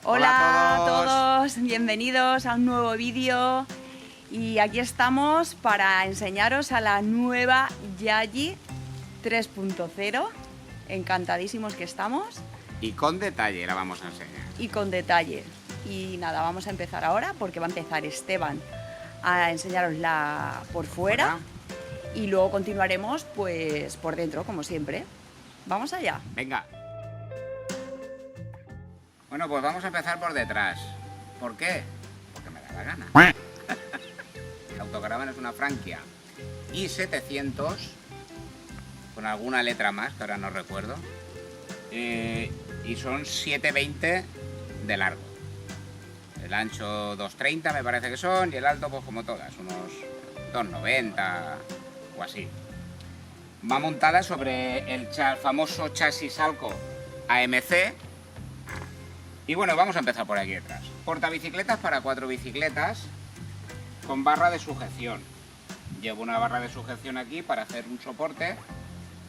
Hola a todos. todos, bienvenidos a un nuevo vídeo y aquí estamos para enseñaros a la nueva Yayi 3.0. Encantadísimos que estamos. Y con detalle la vamos a enseñar. Y con detalle. Y nada, vamos a empezar ahora porque va a empezar Esteban a enseñarosla por fuera y luego continuaremos pues por dentro, como siempre. Vamos allá. Venga. Bueno, pues vamos a empezar por detrás. ¿Por qué? Porque me da la gana. La autocaravana es una Francia i700 con alguna letra más que ahora no recuerdo. Y son 7,20 de largo. El ancho 2,30 me parece que son, y el alto pues como todas, unos 2,90 o así. Va montada sobre el famoso chasis Alco AMC. Y bueno, vamos a empezar por aquí detrás. Portabicicletas para 4 bicicletas con barra de sujeción. Llevo una barra de sujeción aquí para hacer un soporte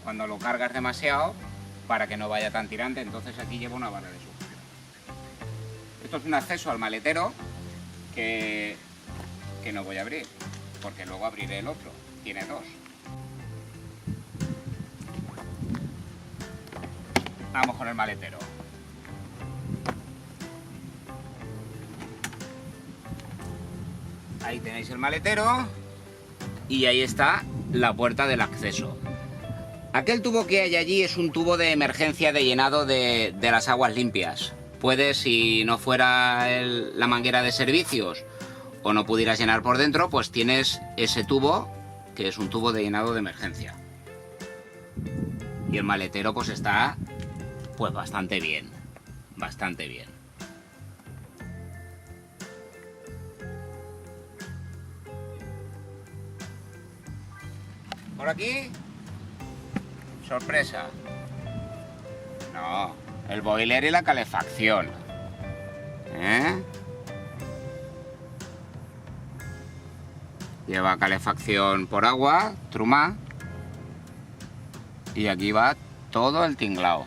cuando lo cargas demasiado, para que no vaya tan tirante, entonces aquí llevo una barra de sujeción. Esto es un acceso al maletero que no voy a abrir, porque luego abriré el otro. Tiene dos. Vamos con el maletero. Ahí tenéis el maletero y ahí está la puerta del acceso. Aquel tubo que hay allí es un tubo de emergencia de llenado de las aguas limpias. Puedes, si no fuera la manguera de servicios o no pudieras llenar por dentro, pues tienes ese tubo, que es un tubo de llenado de emergencia. Y el maletero pues está pues bastante bien, bastante bien. Por aquí, sorpresa. No, el boiler y la calefacción. Lleva calefacción por agua, truma. Y aquí va todo el tinglao.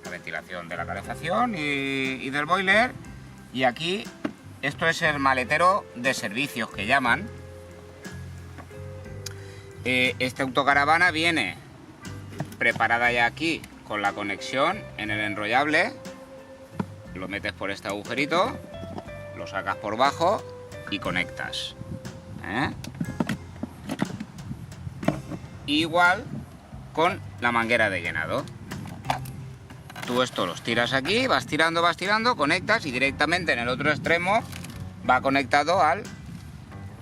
La ventilación de la calefacción y del boiler. Y aquí, esto es el maletero de servicios que llaman. Esta autocaravana viene preparada ya aquí con la conexión en el enrollable. Lo metes por este agujerito, lo sacas por bajo y conectas. Igual con la manguera de llenado. Tú esto los tiras aquí, vas tirando, conectas y directamente en el otro extremo va conectado al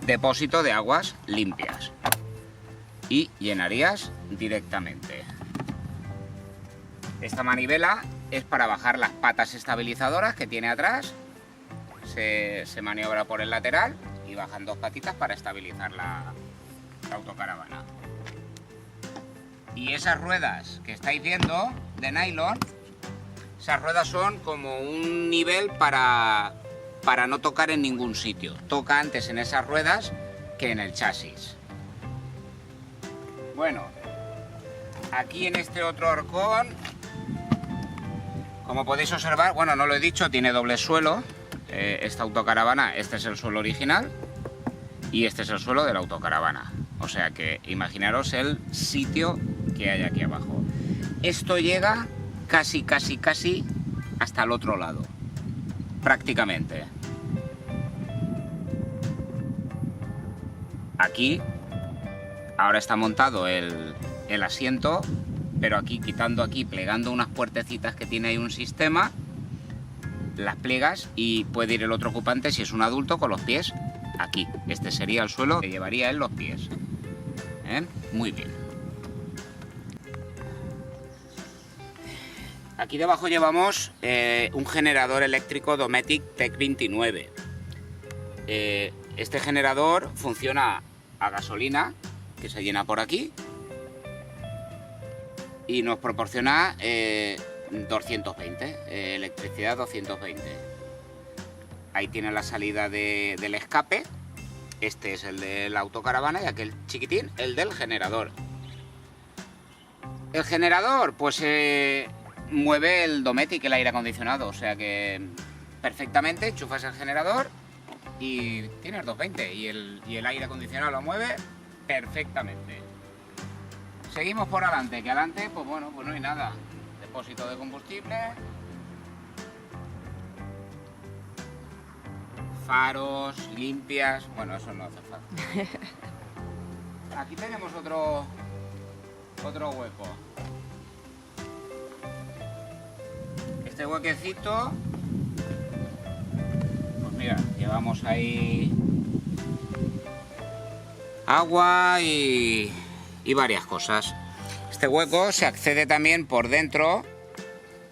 depósito de aguas limpias. Y llenarías directamente. Esta manivela es para bajar las patas estabilizadoras que tiene atrás. Se maniobra por el lateral y bajan dos patitas para estabilizar la autocaravana. Y esas ruedas que estáis viendo de nylon, esas ruedas son como un nivel para no tocar en ningún sitio. Toca antes en esas ruedas que en el chasis. Bueno, aquí en este otro horcón, como podéis observar, bueno, no lo he dicho, tiene doble suelo. Esta autocaravana, este es el suelo original y este es el suelo de la autocaravana. O sea que imaginaros el sitio que hay aquí abajo. Esto llega casi hasta el otro lado, prácticamente. Aquí ahora está montado el asiento, pero aquí, quitando aquí, plegando unas puertecitas que tiene ahí un sistema, las plegas y puede ir el otro ocupante, si es un adulto, con los pies aquí. Este sería el suelo que llevaría él los pies. Muy bien. Aquí debajo llevamos un generador eléctrico Dometic Tech 29. Este generador funciona a gasolina, que se llena por aquí, y nos proporciona 220, electricidad 220. Ahí tiene la salida del escape. Este es el de la autocaravana y aquel chiquitín, el del generador. El generador, pues mueve el Dometic, el aire acondicionado, o sea que perfectamente enchufas el generador y tienes 220 y el aire acondicionado lo mueve perfectamente. Seguimos por adelante, que adelante pues bueno, pues no hay nada. Depósito de combustible, faros, limpias, bueno, eso no hace falta. Aquí tenemos otro hueco. Este huequecito, pues mira, llevamos ahí agua y varias cosas. Este hueco se accede también por dentro,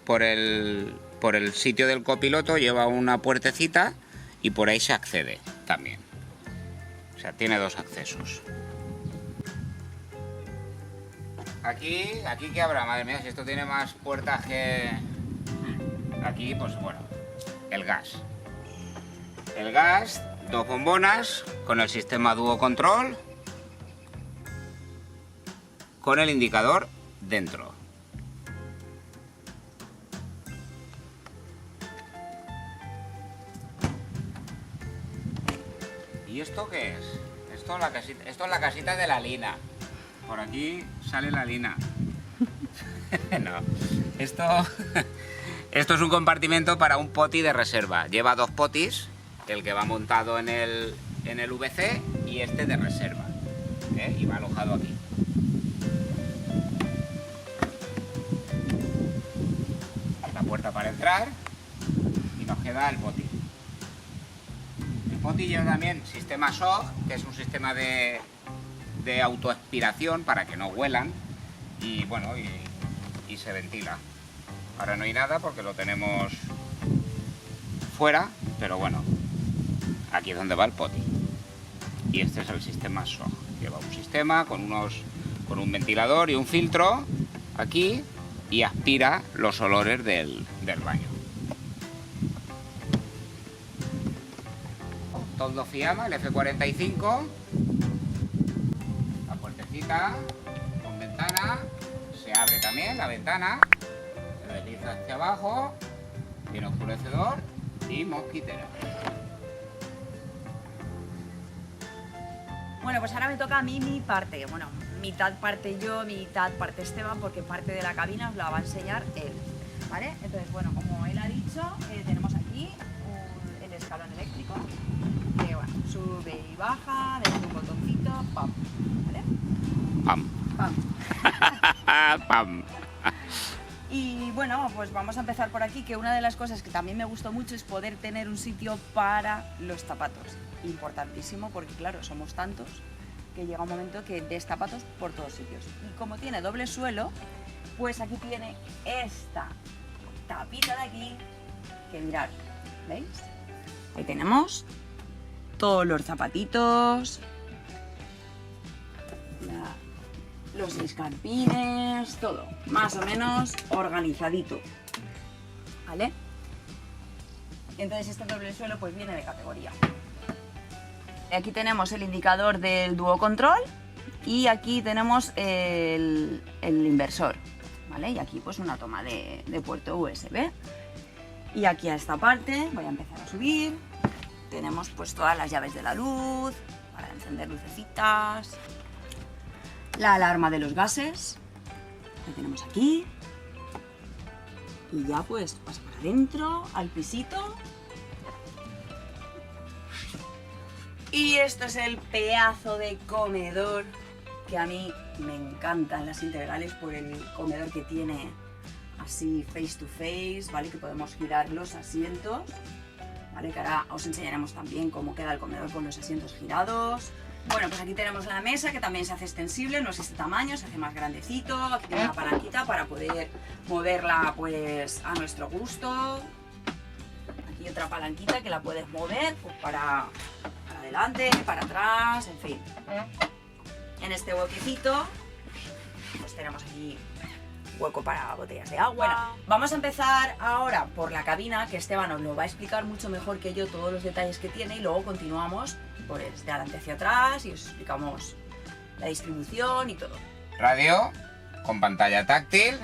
por el sitio del copiloto, lleva una puertecita y por ahí se accede también. O sea, tiene dos accesos. Aquí que habrá, madre mía, si esto tiene más puertas que... Aquí, pues bueno, el gas. El gas, dos bombonas con el sistema Duo Control, con el indicador dentro. ¿Y esto qué es? Esto es la casita de la Lina. Por aquí sale la Lina. No, esto es un compartimento para un poti de reserva. Lleva dos potis, el que va montado en el VC y este de reserva. Y va alojado aquí. La puerta para entrar y nos queda el poti. El poti lleva también sistema SOG, que es un sistema de autoaspiración para que no huelan y bueno, y se ventila. Ahora no hay nada porque lo tenemos fuera, pero bueno, aquí es donde va el poti. Y este es el sistema SOG. Lleva un sistema con un ventilador y un filtro aquí y aspira los olores del baño. Toldo Fiamma, el F45. La puertecita con ventana. Se abre también la ventana. Se desliza hacia abajo. Tiene oscurecedor y mosquitera. Bueno, pues ahora me toca a mí mi parte. Bueno, mitad parte yo, mitad parte Esteban, porque parte de la cabina os la va a enseñar él. ¿Vale? Entonces, bueno, como él ha dicho, tenemos aquí el escalón eléctrico. Que bueno, sube y baja, desde un botoncito, pam. ¿Vale? Pam. Pam. Pam. Y bueno, pues vamos a empezar por aquí, que una de las cosas que también me gustó mucho es poder tener un sitio para los zapatos. Importantísimo, porque claro, somos tantos que llega un momento que des zapatos por todos sitios. Y como tiene doble suelo, pues aquí tiene esta tapita de aquí, que mirad, ¿veis? Ahí tenemos todos los zapatitos, los escarpines, todo más o menos organizadito, ¿vale? Entonces este doble suelo pues viene de categoría. Aquí tenemos el indicador del Duo Control y aquí tenemos el inversor, ¿vale? Y aquí pues una toma de puerto USB. Y aquí a esta parte, voy a empezar a subir, tenemos pues todas las llaves de la luz, para encender lucecitas, la alarma de los gases, la tenemos aquí, y ya pues vas para adentro, al pisito. Y esto es el pedazo de comedor que a mí me encantan las integrales por el comedor que tiene así face to face, ¿vale? Que podemos girar los asientos, ¿vale? Que ahora os enseñaremos también cómo queda el comedor con los asientos girados. Bueno, pues aquí tenemos la mesa que también se hace extensible, no es este tamaño, se hace más grandecito. Aquí tiene una palanquita para poder moverla pues a nuestro gusto. Aquí otra palanquita que la puedes mover pues, para adelante, para atrás, en fin. En este huequecito pues tenemos aquí hueco para botellas de agua. Bueno, vamos a empezar ahora por la cabina, que Esteban os lo va a explicar mucho mejor que yo todos los detalles que tiene, y luego continuamos pues de adelante hacia atrás y os explicamos la distribución y todo. Radio, con pantalla táctil,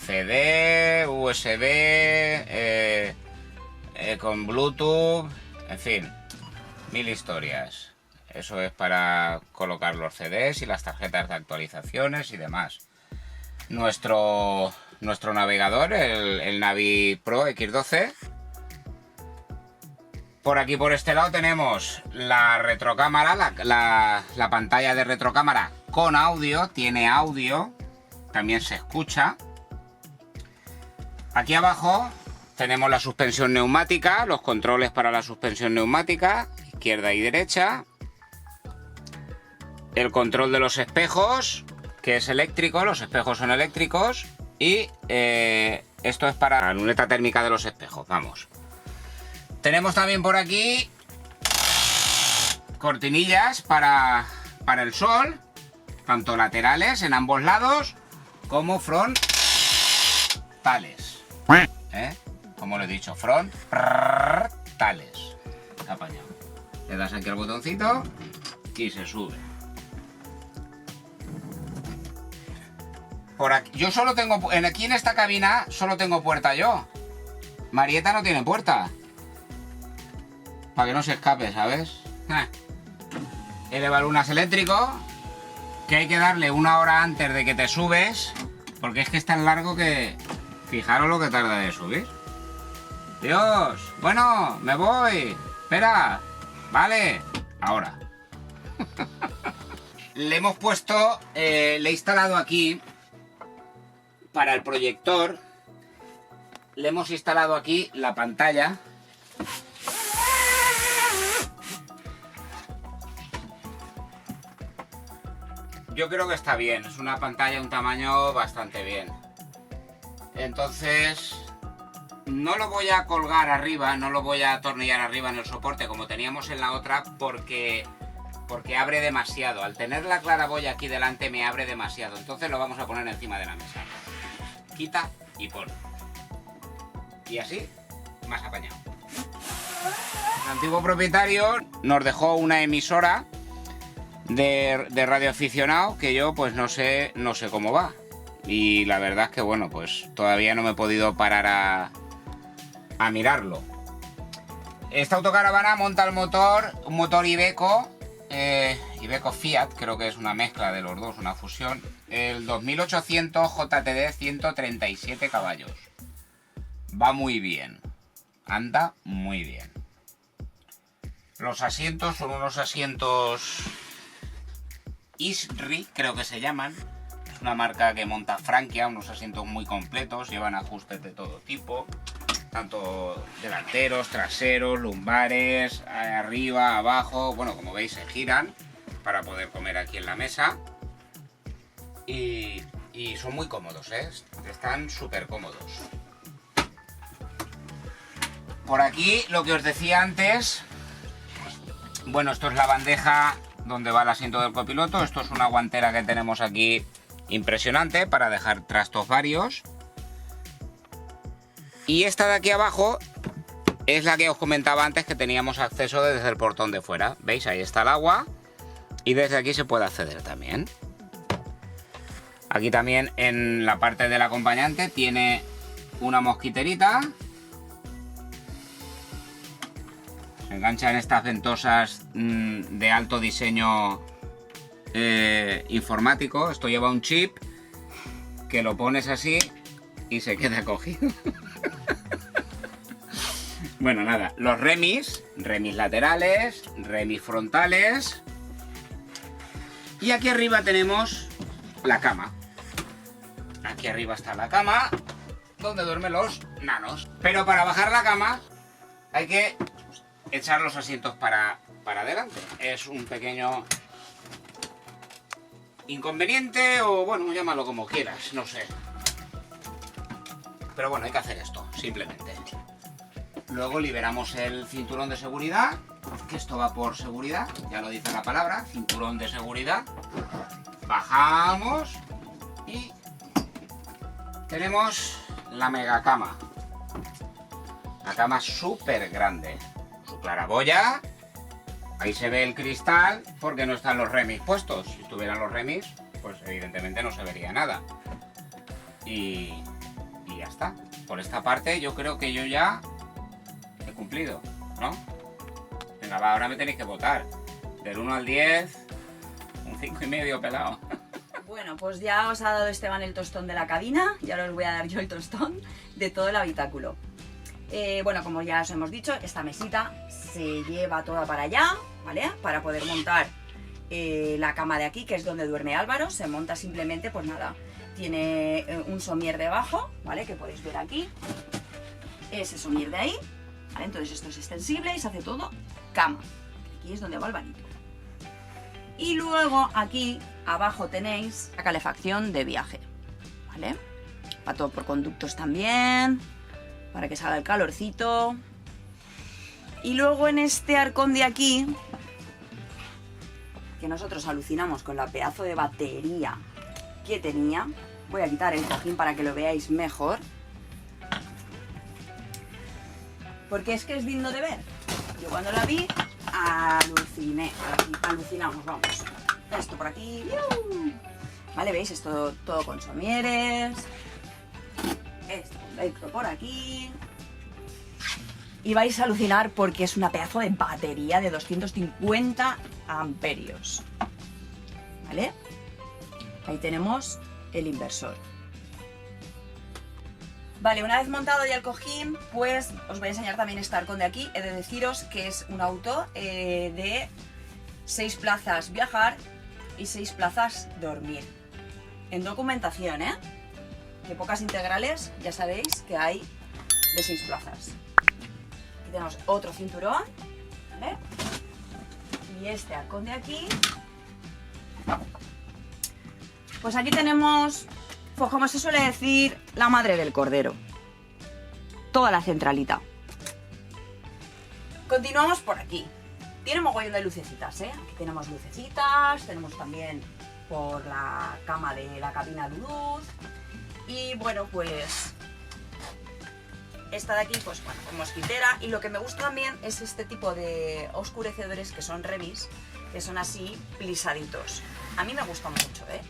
CD, USB, con Bluetooth, en fin, 1000 historias. Eso es para colocar los CDs y las tarjetas de actualizaciones y demás. Nuestro navegador, el Navi Pro X12. Por aquí, por este lado, tenemos la retrocámara, la pantalla de retrocámara con audio. Tiene audio, también se escucha. Aquí abajo tenemos la suspensión neumática, los controles para la suspensión neumática, izquierda y derecha. El control de los espejos, que es eléctrico, los espejos son eléctricos. Y esto es para la luneta térmica de los espejos, vamos. Tenemos también por aquí cortinillas para el sol, tanto laterales en ambos lados como frontales. Como lo he dicho, frontales. Apañado. Le das aquí al botoncito y se sube. Por aquí, yo solo tengo, aquí en esta cabina solo tengo puerta yo. Marieta no tiene puerta. Para que no se escape, ¿sabes? El evalunas eléctrico, que hay que darle 1 hora antes de que te subes, porque es que es tan largo que... Fijaros lo que tarda de subir. Dios, bueno, me voy. Espera, vale, ahora. Le hemos puesto, le he instalado aquí, para el proyector, le hemos instalado aquí la pantalla. Yo creo que está bien, es una pantalla de un tamaño bastante bien. Entonces, no lo voy a colgar arriba, no lo voy a atornillar arriba en el soporte como teníamos en la otra, porque abre demasiado. Al tener la claraboya aquí delante me abre demasiado, entonces lo vamos a poner encima de la mesa. Quita y pon. Y así, más apañado. El antiguo propietario nos dejó una emisora de radioaficionado que yo pues no sé cómo va. Y la verdad es que bueno, pues todavía no me he podido parar a mirarlo. Esta autocaravana monta el motor, un motor Iveco, Iveco Fiat, creo que es una mezcla de los dos, una fusión. El 2800 JTD, 137 caballos. Va muy bien, anda muy bien. Los asientos son unos asientos Isri, creo que se llaman. Es una marca que monta Frankia, unos asientos muy completos, llevan ajustes de todo tipo, tanto delanteros, traseros, lumbares, arriba, abajo. Bueno, como veis se giran para poder comer aquí en la mesa. Y son muy cómodos, están súper cómodos. Por aquí, lo que os decía antes, bueno, esto es la bandeja donde va el asiento del copiloto. Esto es una guantera que tenemos aquí impresionante para dejar trastos varios. Y esta de aquí abajo es la que os comentaba antes, que teníamos acceso desde el portón de fuera. ¿Veis? Ahí está el agua y desde aquí se puede acceder también. Aquí también en la parte del acompañante tiene una mosquiterita. Se enganchan estas ventosas de alto diseño informático. Esto lleva un chip que lo pones así y se queda cogido. Bueno, nada, los remis laterales, remis frontales. Y aquí arriba tenemos la cama. Aquí arriba está la cama donde duermen los nanos. Pero para bajar la cama hay que echar los asientos para adelante. Es un pequeño inconveniente, o bueno, llámalo como quieras, no sé. Pero bueno, hay que hacer esto, simplemente. Luego liberamos el cinturón de seguridad, que esto va por seguridad, ya lo dice la palabra, cinturón de seguridad. Bajamos y tenemos la mega cama. La cama súper grande. Su claraboya. Ahí se ve el cristal porque no están los remis puestos. Si estuvieran los remis, pues evidentemente no se vería nada. Y ya está. Por esta parte yo creo que yo ya he cumplido, ¿no? Venga, va, ahora me tenéis que votar. Del 1 al 10, un 5,5 pelado. Bueno, pues ya os ha dado Esteban el tostón de la cabina, y ahora os voy a dar yo el tostón de todo el habitáculo. Bueno, como ya os hemos dicho, esta mesita se lleva toda para allá, ¿vale? Para poder montar la cama de aquí, que es donde duerme Álvaro. Se monta simplemente, pues nada, tiene un somier debajo, ¿vale? Que podéis ver aquí, ese somier de ahí, ¿vale? Entonces esto es extensible y se hace todo cama. Aquí es donde va el bañito. Y luego aquí abajo tenéis la calefacción de viaje, ¿vale? Va todo por conductos también, para que salga el calorcito. Y luego en este arcón de aquí, que nosotros alucinamos con la pedazo de batería que tenía, voy a quitar el cojín para que lo veáis mejor, porque es que es digno de ver. Yo cuando la vi aluciné, alucinamos, vamos. Esto por aquí, vale, veis, esto todo con somieres, esto velcro por aquí, y vais a alucinar porque es una pedazo de batería de 250 amperios, ¿vale? Ahí tenemos el inversor. Vale, una vez montado ya el cojín, pues os voy a enseñar también este arcón de aquí. He de deciros que es un auto de 6 plazas viajar y 6 plazas dormir. En documentación, ¿eh? Que pocas integrales ya sabéis que hay de 6 plazas. Aquí tenemos otro cinturón, ¿vale? Y este arcón de aquí. Pues aquí tenemos, pues como se suele decir, la madre del cordero. Toda la centralita. Continuamos por aquí. Tiene mogollón de lucecitas, ¿eh? Aquí tenemos lucecitas, tenemos también por la cama de la cabina de luz. Y bueno, pues esta de aquí, pues bueno, con mosquitera. Y lo que me gusta también es este tipo de oscurecedores que son revis, que son así plisaditos. A mí me gustan mucho, ¿eh?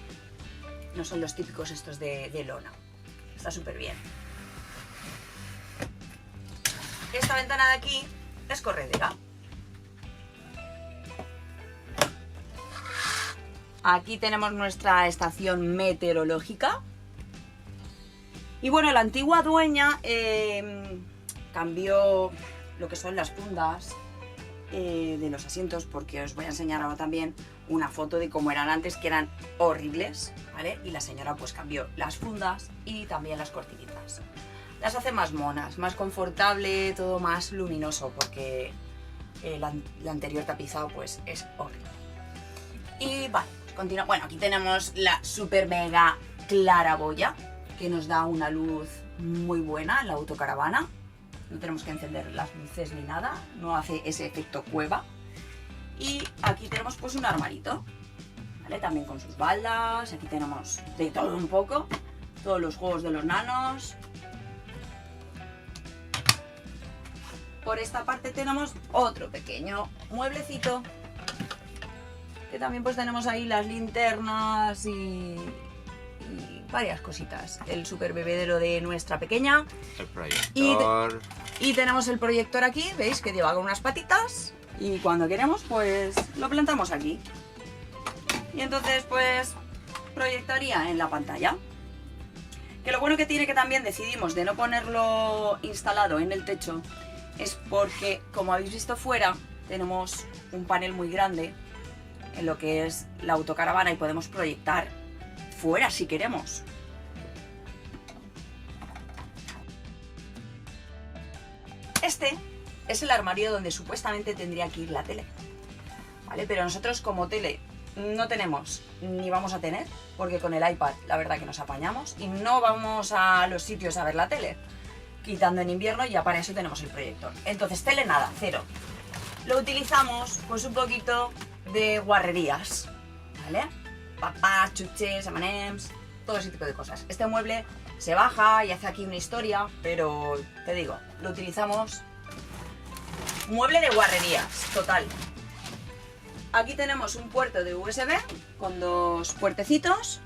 No son los típicos estos de lona. Está súper bien. Esta ventana de aquí es corredera. Aquí tenemos nuestra estación meteorológica. Y bueno, la antigua dueña cambió lo que son las fundas de los asientos, porque os voy a enseñar ahora también una foto de cómo eran antes, que eran horribles, ¿vale? Y la señora pues cambió las fundas y también las cortinitas. Las hace más monas, más confortable, todo más luminoso, porque el anterior tapizado pues es horrible. Y vale, continúa. Bueno, aquí tenemos la super mega claraboya, que nos da una luz muy buena en la autocaravana. No tenemos que encender las luces ni nada, no hace ese efecto cueva. Y aquí tenemos pues un armarito, ¿vale? También con sus baldas. Aquí tenemos de todo un poco, todos los juegos de los nanos. Por esta parte tenemos otro pequeño mueblecito, que también pues tenemos ahí las linternas y varias cositas. El super bebedero de nuestra pequeña. El proyector. Y tenemos el proyector aquí, ¿veis? Que lleva con unas patitas. Y cuando queremos, pues lo plantamos aquí. Y entonces, pues, proyectaría en la pantalla. Que lo bueno que tiene, que también decidimos de no ponerlo instalado en el techo, es porque, como habéis visto fuera, tenemos un panel muy grande en lo que es la autocaravana y podemos proyectar fuera si queremos. Este es el armario donde supuestamente tendría que ir la tele, ¿vale? Pero nosotros como tele no tenemos ni vamos a tener, porque con el iPad la verdad que nos apañamos y no vamos a los sitios a ver la tele, quitando en invierno, ya para eso tenemos el proyector. Entonces tele nada, cero. Lo utilizamos pues un poquito de guarrerías, ¿vale? Papás, chuches, M&M's, todo ese tipo de cosas. Este mueble se baja y hace aquí una historia, pero te digo, lo utilizamos mueble de guarrerías, total. aquí tenemos un puerto de USB con 2 puertecitos.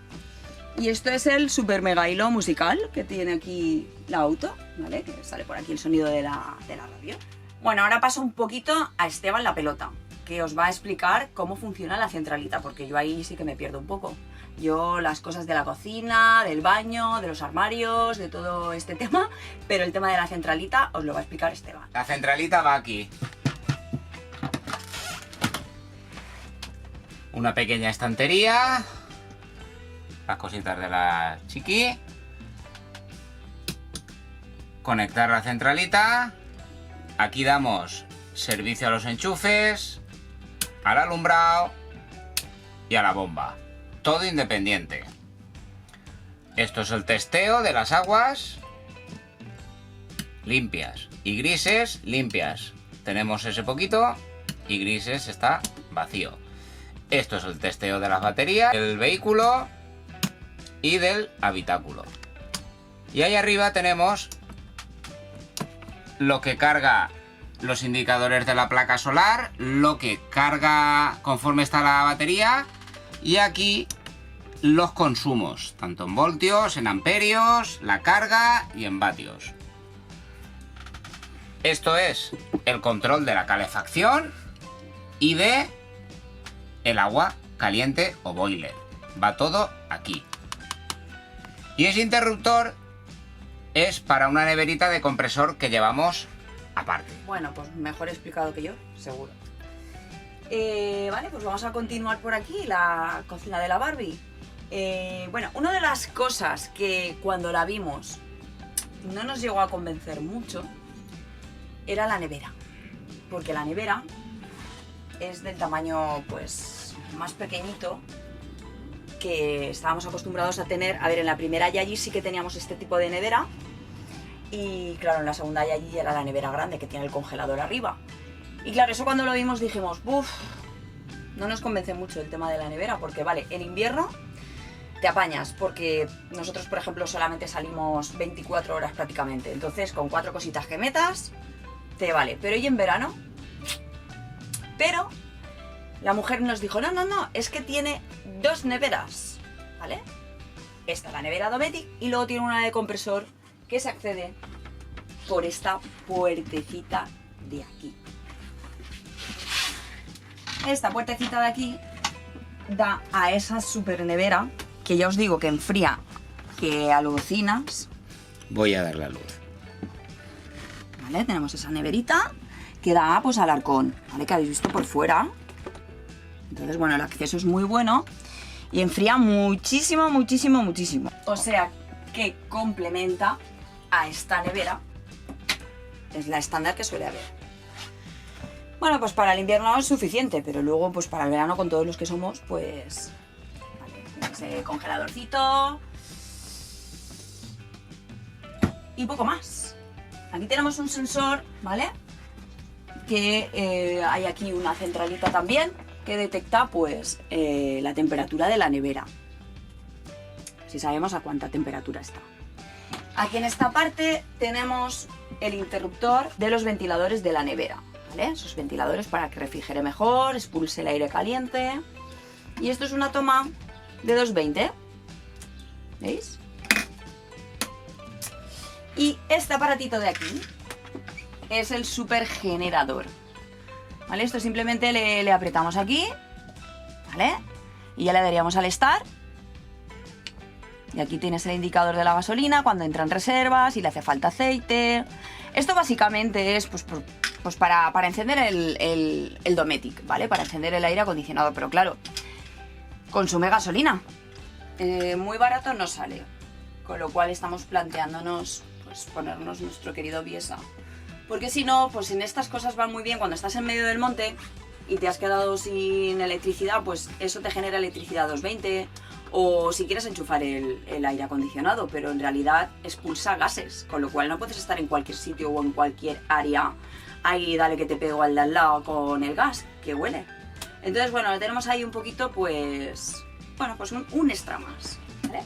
Y esto es el super mega hilo musical que tiene aquí la auto, ¿vale? Que sale por aquí el sonido de la radio. Bueno, ahora paso un poquito a Esteban la pelota, que os va a explicar cómo funciona la centralita, porque yo ahí sí que me pierdo un poco. Yo las cosas de la cocina, del baño, de los armarios, de todo este tema, pero el tema de la centralita os lo va a explicar Esteban. La centralita va aquí. Una pequeña estantería. Las cositas de la chiqui. Conectar la centralita. Aquí damos servicio a los enchufes, al alumbrado y a la bomba. Todo independiente. Esto es el testeo de las aguas limpias y grises limpias. Tenemos ese poquito y grises está vacío. Esto es el testeo de las baterías, del vehículo y del habitáculo. Y ahí arriba tenemos lo que carga los indicadores de la placa solar, lo que carga conforme está la batería, y aquí los consumos, tanto en voltios, en amperios, la carga y en vatios. Esto es el control de la calefacción y de el agua caliente o boiler. Va todo aquí. Y ese interruptor es para una neverita de compresor que llevamos aparte. Bueno, pues mejor explicado que yo, seguro. Vale, pues vamos a continuar por aquí, la cocina de la Barbie. Bueno, una de las cosas que cuando la vimos no nos llegó a convencer mucho era la nevera. Porque la nevera es del tamaño, pues, más pequeñito que estábamos acostumbrados a tener. A ver, en la primera Yayi sí que teníamos este tipo de nevera. Y claro, en la segunda Yayi era la nevera grande que tiene el congelador arriba. Y claro, eso cuando lo vimos dijimos, uff, no nos convence mucho el tema de la nevera, porque vale, en invierno te apañas, porque nosotros, por ejemplo, solamente salimos 24 horas prácticamente. Entonces, con 4 cositas que metas, te vale. Pero ¿y en verano? Pero la mujer nos dijo, no, es que tiene 2 neveras, ¿vale? Esta es la nevera Dometic y luego tiene una de compresor que se accede por esta puertecita de aquí. Esta puertecita de aquí da a esa super nevera, que ya os digo que enfría, que alucinas. Voy a dar la luz. ¿Vale? Tenemos esa neverita que da pues al arcón, ¿vale? Que habéis visto por fuera. Entonces, bueno, el acceso es muy bueno y enfría muchísimo, muchísimo, muchísimo. O sea, que complementa a esta nevera. Es la estándar que suele haber. Bueno, pues para el invierno es suficiente, pero luego pues para el verano con todos los que somos, pues... Vale, ese congeladorcito... Y poco más. Aquí tenemos un sensor, ¿vale? Que hay aquí una centralita también que detecta pues la temperatura de la nevera. Si sabemos a cuánta temperatura está. Aquí en esta parte tenemos el interruptor de los ventiladores de la nevera, ¿vale? Esos ventiladores para que refrigere mejor, expulse el aire caliente. Y esto es una toma de 220, ¿veis? Y este aparatito de aquí es el supergenerador, ¿vale? Esto simplemente le apretamos aquí, ¿vale? Y ya le daríamos al start. Y aquí tienes el indicador de la gasolina cuando entra en reservas, si le hace falta aceite. Esto básicamente es pues para encender el Dometic, ¿vale? Para encender el aire acondicionado. Pero claro, consume gasolina. Muy barato no sale. Con lo cual estamos planteándonos pues ponernos nuestro querido Biesa. Porque si no, pues en estas cosas van muy bien cuando estás en medio del monte y te has quedado sin electricidad, pues eso te genera electricidad 220. O si quieres enchufar el aire acondicionado, pero en realidad expulsa gases, con lo cual no puedes estar en cualquier sitio o en cualquier área. Ahí dale que te pego al de al lado con el gas, que huele. Entonces, bueno, lo tenemos ahí un poquito, pues... Bueno, pues un extra más, ¿vale?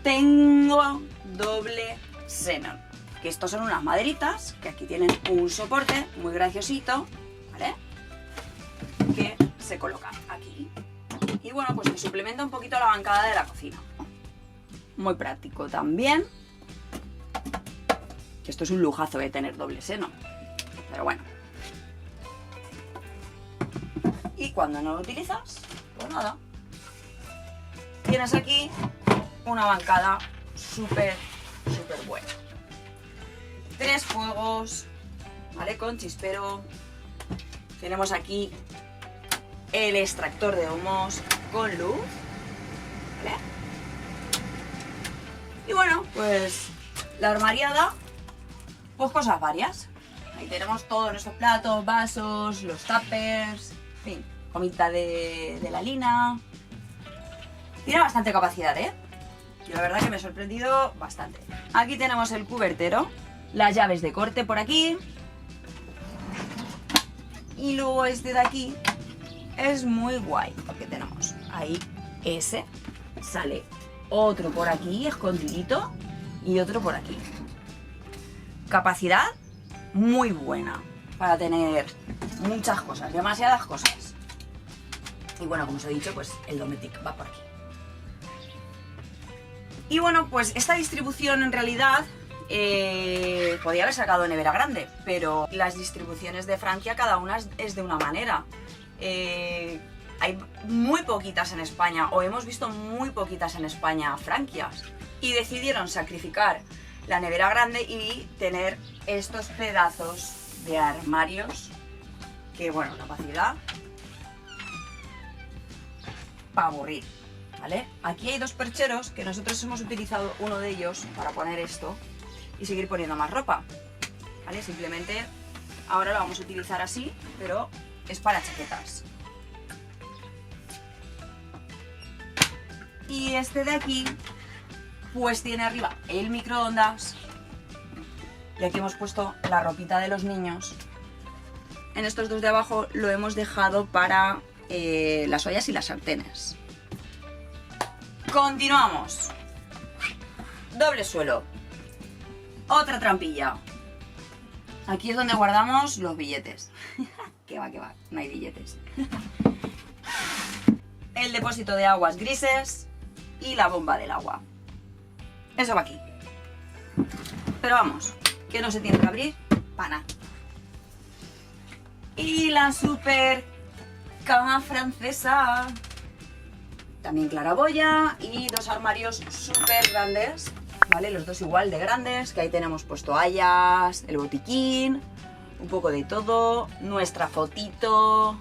Tengo doble xenón, que estos son unas maderitas, que aquí tienen un soporte muy graciosito, ¿vale? Que se coloca aquí. Y bueno, pues me suplementa un poquito la bancada de la cocina. Muy práctico también. Esto es un lujazo de tener doble seno. Pero bueno. Y cuando no lo utilizas, pues nada. Tienes aquí una bancada súper buena. 3 fuegos, ¿vale? Con chispero. Tenemos aquí el extractor de humos con luz, ¿vale? Y bueno, pues la armariada, pues cosas varias. Ahí tenemos todos nuestros platos, vasos, los tuppers, en fin, comida de la Lina. Tiene bastante capacidad, ¿eh? Y la verdad que me he sorprendido bastante. Aquí tenemos el cubertero, las llaves de corte por aquí. Y luego este de aquí es muy guay, porque tenemos ahí ese, sale otro por aquí escondidito y otro por aquí. Capacidad muy buena para tener muchas cosas, demasiadas cosas. Y bueno, como os he dicho, pues el Dometic va por aquí. Y bueno, pues esta distribución en realidad podía haber sacado nevera grande, pero las distribuciones de Francia cada una es de una manera. Hay muy poquitas en España, o hemos visto muy poquitas en España franquias, y decidieron sacrificar la nevera grande y tener estos pedazos de armarios que, bueno, capacidad para aburrir, ¿vale? Aquí hay 2 percheros que nosotros hemos utilizado uno de ellos para poner esto y seguir poniendo más ropa, ¿vale? Simplemente ahora lo vamos a utilizar así, pero es para chaquetas. Y este de aquí pues tiene arriba el microondas y aquí hemos puesto la ropita de los niños. En estos 2 de abajo lo hemos dejado para las ollas y las sartenes. Continuamos. Doble suelo. Otra trampilla. Aquí es donde guardamos los billetes. Que va, no hay billetes. El depósito de aguas grises y la bomba del agua. Eso va aquí. Pero vamos, que no se tiene que abrir para nada. Y la super cama francesa. También claraboya y 2 armarios súper grandes, ¿vale? Los 2 igual de grandes, que ahí tenemos pues toallas, el botiquín, un poco de todo, nuestra fotito,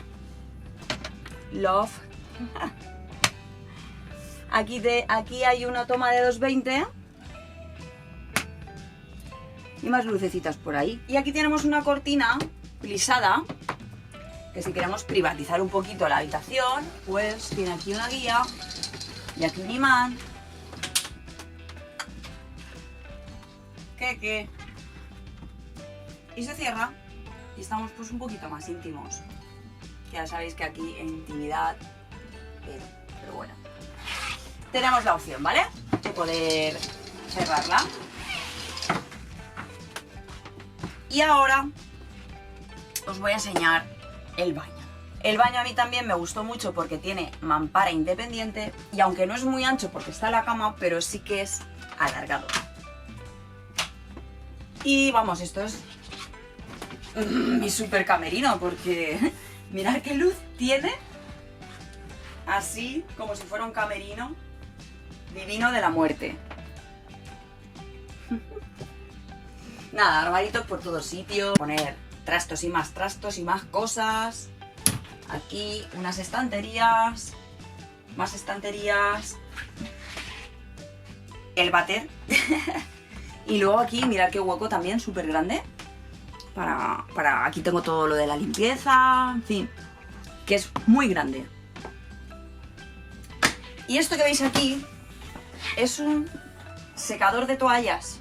love. Aquí hay una toma de 220 y más lucecitas por ahí. Y aquí tenemos una cortina plisada, que si queremos privatizar un poquito la habitación, pues tiene aquí una guía y aquí un imán. Y se cierra y estamos pues un poquito más íntimos. Ya sabéis que aquí en intimidad, pero bueno. Tenemos la opción, ¿vale? De poder cerrarla. Y ahora os voy a enseñar el baño. El baño a mí también me gustó mucho porque tiene mampara independiente y aunque no es muy ancho porque está en la cama, pero sí que es alargado. Y vamos, esto es mi super camerino porque mirad qué luz tiene, así como si fuera un camerino divino de la muerte. Nada, armaritos por todos sitios, poner trastos y más cosas. Aquí unas estanterías, más estanterías, el váter. Y luego aquí, mirad qué hueco también, súper grande. Aquí tengo todo lo de la limpieza, en fin, que es muy grande. Y esto que veis aquí es un secador de toallas.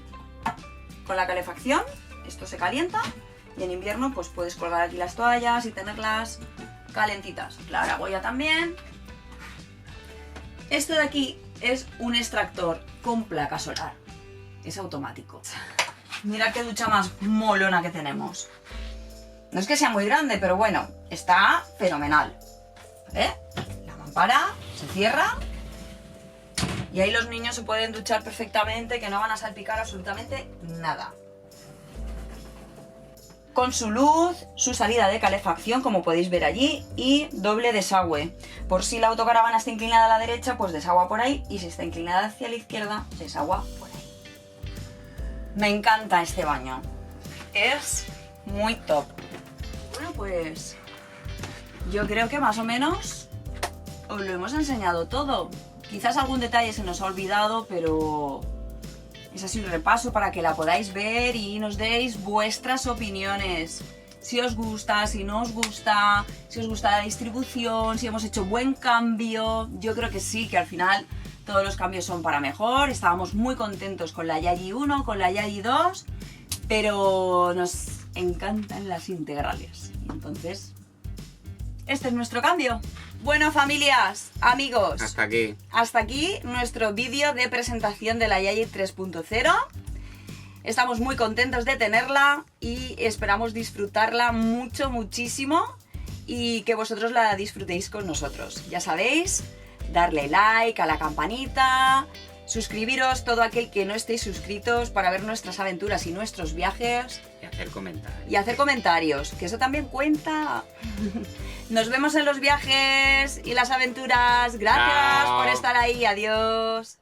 Con la calefacción, esto se calienta y en invierno pues puedes colgar aquí las toallas y tenerlas calentitas. La argolla también. Esto de aquí es un extractor con placa solar. Es automático. Mirad qué ducha más molona que tenemos. No es que sea muy grande, pero bueno, está fenomenal. La mampara se cierra y ahí los niños se pueden duchar perfectamente, que no van a salpicar absolutamente nada. Con su luz, su salida de calefacción, como podéis ver allí, y doble desagüe. Por si la autocaravana está inclinada a la derecha, pues desagua por ahí, y si está inclinada hacia la izquierda, desagua por ahí. Me encanta este baño. Es muy top. Bueno, pues yo creo que más o menos os lo hemos enseñado todo. Quizás algún detalle se nos ha olvidado, pero es así un repaso para que la podáis ver y nos deis vuestras opiniones. Si os gusta, si no os gusta, si os gusta la distribución, si hemos hecho buen cambio. Yo creo que sí, que al final todos los cambios son para mejor. Estábamos muy contentos con la Yayi 1, con la Yayi 2, pero nos encantan las integrales. Y entonces, este es nuestro cambio. Bueno, familias, amigos, hasta aquí nuestro vídeo de presentación de la Yayi 3.0. Estamos muy contentos de tenerla y esperamos disfrutarla muchísimo y que vosotros la disfrutéis con nosotros. Ya sabéis, darle like a la campanita, suscribiros todo aquel que no estéis suscritos para ver nuestras aventuras y nuestros viajes. Y hacer comentarios. Que eso también cuenta. Nos vemos en los viajes y las aventuras. Gracias por estar ahí. Adiós.